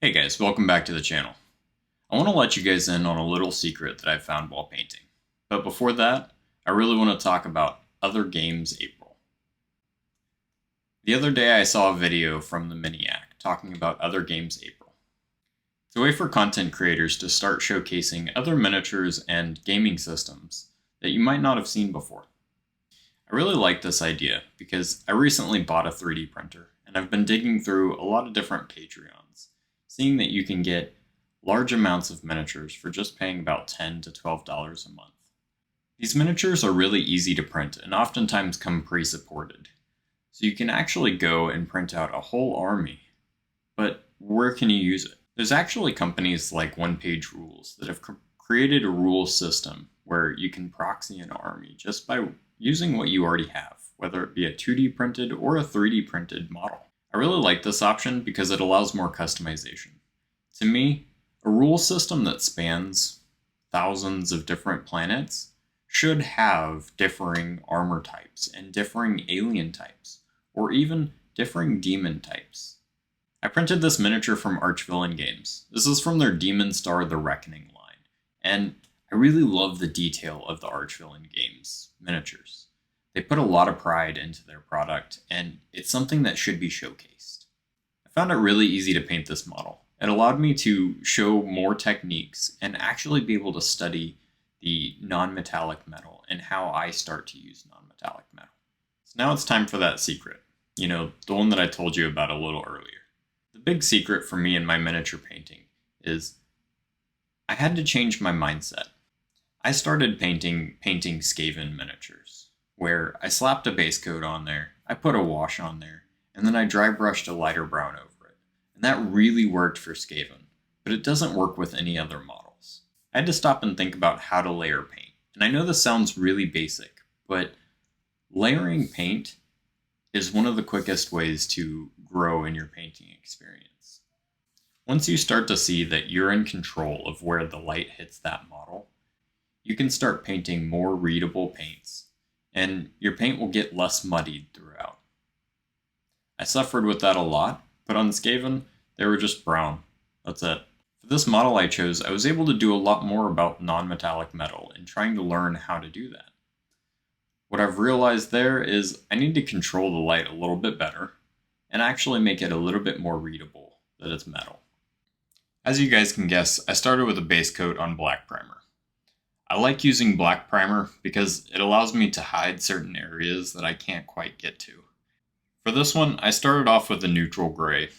Hey guys, welcome back to the channel. I want to let you guys in on a little secret that I found while painting. But before that, I really want to talk about Other Games April. The other day I saw a video from the Miniac talking about Other Games April. It's a way for content creators to start showcasing other miniatures and gaming systems that you might not have seen before. I really like this idea because I recently bought a 3D printer and I've been digging through a lot of different Patreons, seeing that you can get large amounts of miniatures for just paying about $10 to $12 a month. These miniatures are really easy to print and oftentimes come pre-supported. So you can actually go and print out a whole army. But where can you use it? There's actually companies like One Page Rules that have created a rule system where you can proxy an army just by using what you already have, whether it be a 2D printed or a 3D printed model. I really like this option because it allows more customization. To me, a rule system that spans thousands of different planets should have differing armor types and differing alien types, or even differing demon types. I printed this miniature from Archvillain Games. This is from their Demon Star The Reckoning line, and I really love the detail of the Archvillain Games miniatures. They put a lot of pride into their product, and it's something that should be showcased. I found it really easy to paint this model. It allowed me to show more techniques and actually be able to study the non-metallic metal and how I start to use non-metallic metal. So now it's time for that secret. The one that I told you about a little earlier. The big secret for me in my miniature painting is I had to change my mindset. I started painting Skaven miniatures, where I slapped a base coat on there, I put a wash on there, and then I dry brushed a lighter brown over it. And that really worked for Skaven, but it doesn't work with any other models. I had to stop and think about how to layer paint. And I know this sounds really basic, but layering paint is one of the quickest ways to grow in your painting experience. Once you start to see that you're in control of where the light hits that model, you can start painting more readable paints, and your paint will get less muddied throughout. I suffered with that a lot, but on Skaven, they were just brown. That's it. For this model I chose, I was able to do a lot more about non-metallic metal and trying to learn how to do that. What I've realized there is I need to control the light a little bit better and actually make it a little bit more readable that it's metal. As you guys can guess, I started with a base coat on black primer. I like using black primer because it allows me to hide certain areas that I can't quite get to. For this one, I started off with a neutral gray.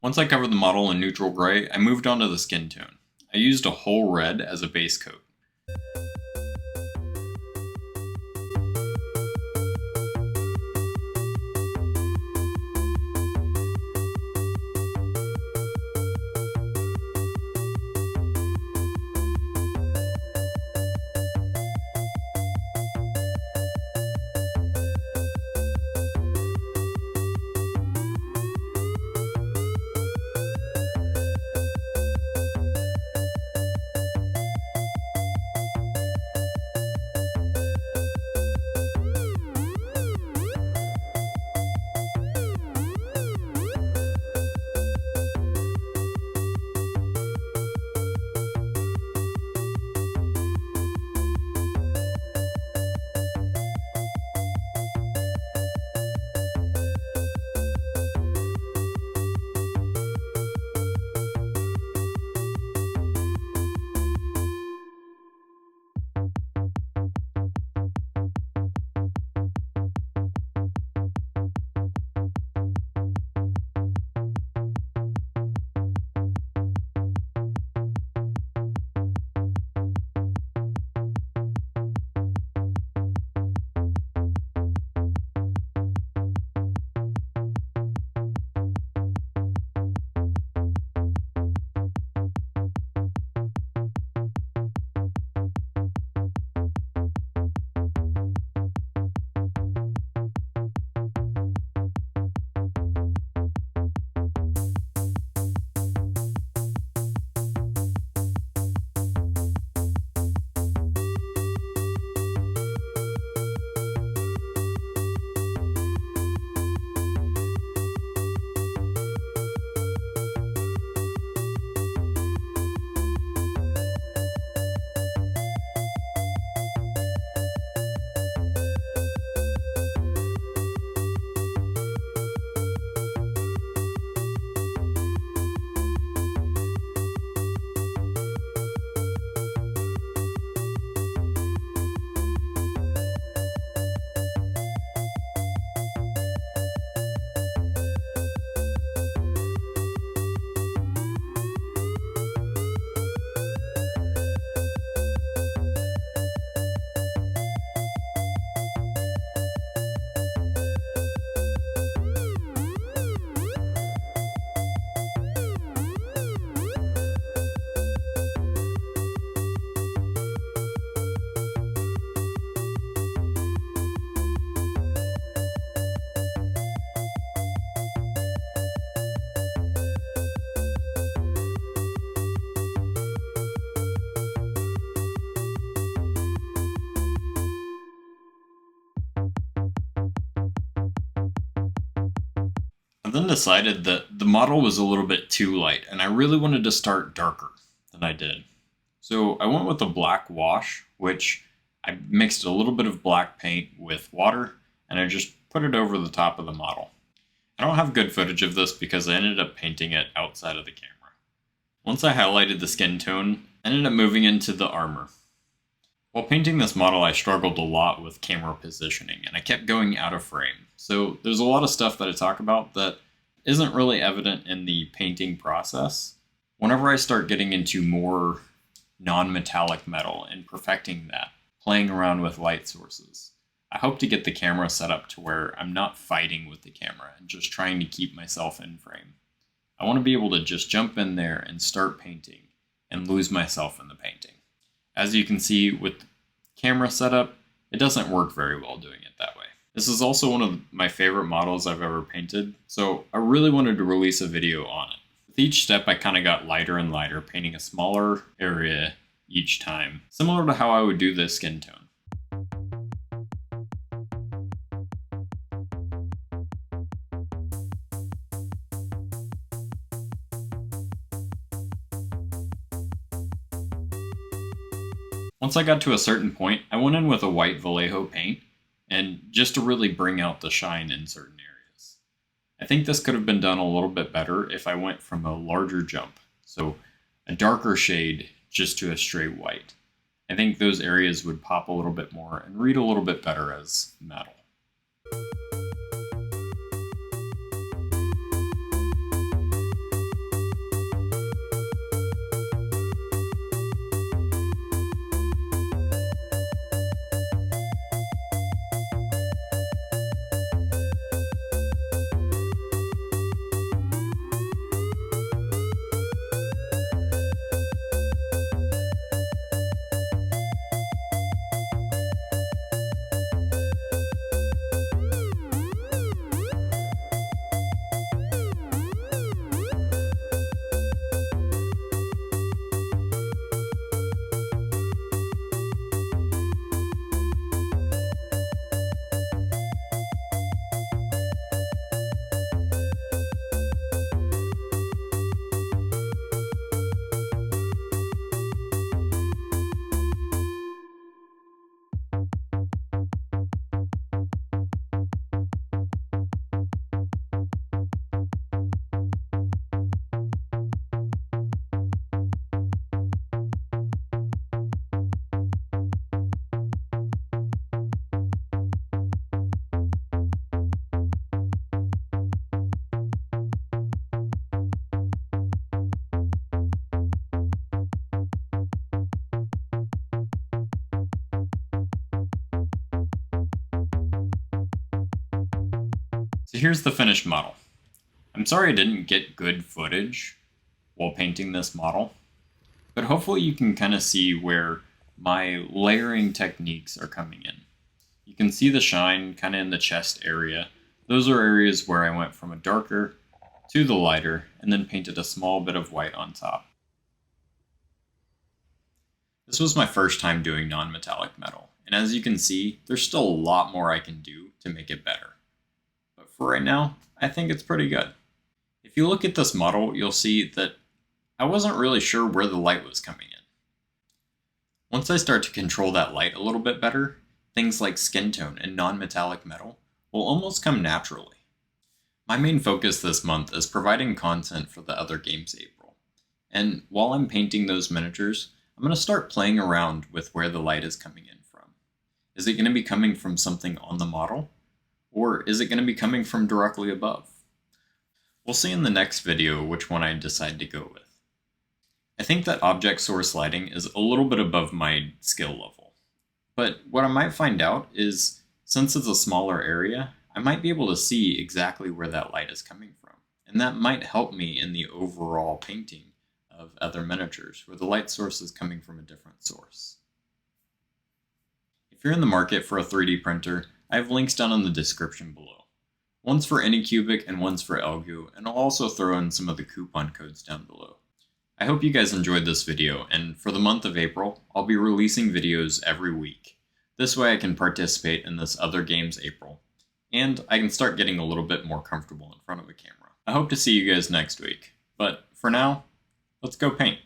Once I covered the model in neutral gray, I moved on to the skin tone. I used a whole red as a base coat. I then decided that the model was a little bit too light, and I really wanted to start darker than I did. So I went with a black wash, which I mixed a little bit of black paint with water, and I just put it over the top of the model. I don't have good footage of this because I ended up painting it outside of the camera. Once I highlighted the skin tone, I ended up moving into the armor. While painting this model, I struggled a lot with camera positioning, and I kept going out of frame. So there's a lot of stuff that I talk about that isn't really evident in the painting process. Whenever I start getting into more non-metallic metal and perfecting that, playing around with light sources, I hope to get the camera set up to where I'm not fighting with the camera and just trying to keep myself in frame. I want to be able to just jump in there and start painting and lose myself in the painting. As you can see with the camera setup, it doesn't work very well doing it that way. This is also one of my favorite models I've ever painted, so I really wanted to release a video on it. With each step, I kind of got lighter and lighter, painting a smaller area each time, similar to how I would do this skin tone. Once I got to a certain point, I went in with a white Vallejo paint, and just to really bring out the shine in certain areas. I think this could have been done a little bit better if I went from a larger jump, so a darker shade just to a straight white. I think those areas would pop a little bit more and read a little bit better as metal. So here's the finished model. I'm sorry I didn't get good footage while painting this model, but hopefully you can kind of see where my layering techniques are coming in. You can see the shine kind of in the chest area. Those are areas where I went from a darker to the lighter and then painted a small bit of white on top. This was my first time doing non-metallic metal, and as you can see, there's still a lot more I can do to make it better. But for right now, I think it's pretty good. If you look at this model, you'll see that I wasn't really sure where the light was coming in. Once I start to control that light a little bit better, things like skin tone and non-metallic metal will almost come naturally. My main focus this month is providing content for the other games April. And while I'm painting those miniatures, I'm going to start playing around with where the light is coming in from. Is it going to be coming from something on the model? Or is it going to be coming from directly above? We'll see in the next video which one I decide to go with. I think that object source lighting is a little bit above my skill level. But what I might find out is, since it's a smaller area, I might be able to see exactly where that light is coming from. And that might help me in the overall painting of other miniatures, where the light source is coming from a different source. If you're in the market for a 3D printer, I have links down in the description below. One's for Anycubic and one's for Elegoo, and I'll also throw in some of the coupon codes down below. I hope you guys enjoyed this video, and for the month of April, I'll be releasing videos every week. This way I can participate in this other games April, and I can start getting a little bit more comfortable in front of a camera. I hope to see you guys next week, but for now, let's go paint.